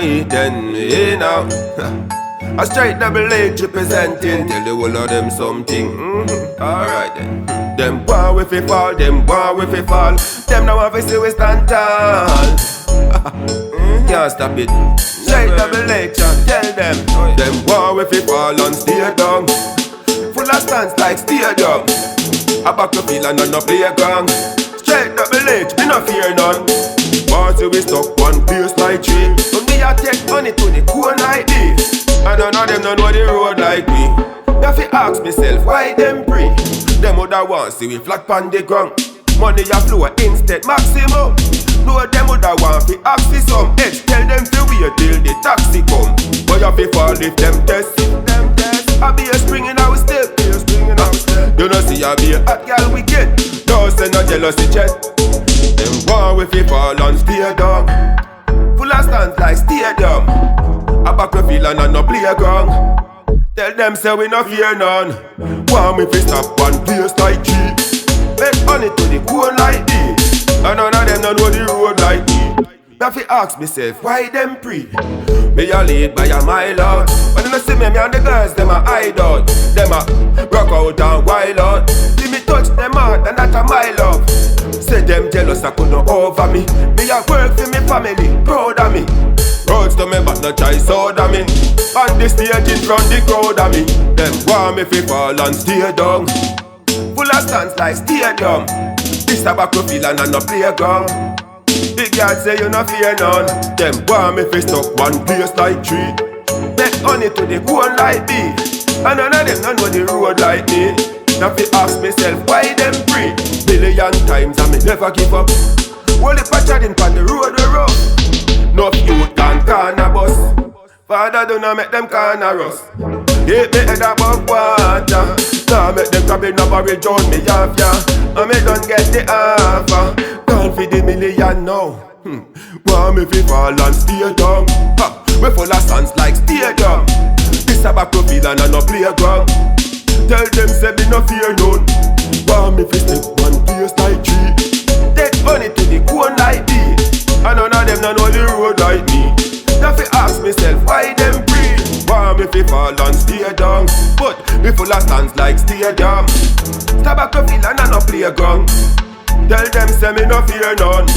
eat then, you know. A straight double H representing. Tell the whole of them something. Alright then. Them war with it fall, them war with it fall. Them now have to see we stand tall. Can't stop it. Straight double H and tell them. Them war with it fall and stay down. Full of stands like stadium. A battlefield and no playground. Straight double H, me no fear none. Party we stuck one place like tree. When we a take money to the cool like this. And none of them don't know the road like me. If you ask myself why them free. Them other ones see we flat pan the ground. Money a flow instead maximum. No them other want fi ask for some edge. Tell them to wait till the taxi come. But you fi fall if them test. I be a spring in our step. You know see I be a hot girl we get. Don't send no jealousy chat. Them war with fi fall and stay down. Full of stands like stadium. A battlefield and no playground. Tell them say we no fear none. Want me fi stop one place like tree. Make money to the cool like this. And none of them don't know the road like me. Now fi ask myself why them pre. Me a lead by a mile out. When you see me and the girls them a hide out. Them a rock out and wild out. See me touch them heart and that a my love. Say them jealous I couldn't over me. Me a work for me family, proud of me. Roads to me but no try soda me. On the stage in front the crowd of me. Them want me fi fall and stay down. Full of stands like stadium. This a battlefield and no playground. The girl say you no fear none. Them want me fi stuck one place like tree. Make money to the goal like me. And none of them don't know the road like me. Now fi ask myself why them free. Billion times and me never give up. Only pattern on the road we rough. No youth can corner bus. Father do not make them corner us. Keep me head above water. Now make them cabin a barrel join me off ya. And me don't get the offer. Gone for the million now. Want me fi fall and stay down. We full of stands like stadium. This a battlefield and no playground. Tell them say me no fear none. Want me fi step one place like tree. Take money to the cool like this. And none of them don't know the road like me. Now fi ask myself why them free. Want me fi fall and stay down. But me full of stands like stadium. Tobacco field and no playground. Tell them say me no fear none.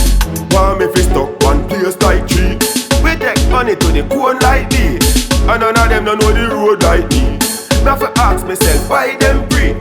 Want me fi stuck one place like tree. We take money to the cool like this. And none of them don't know the road like me. Now fi ask myself why them free.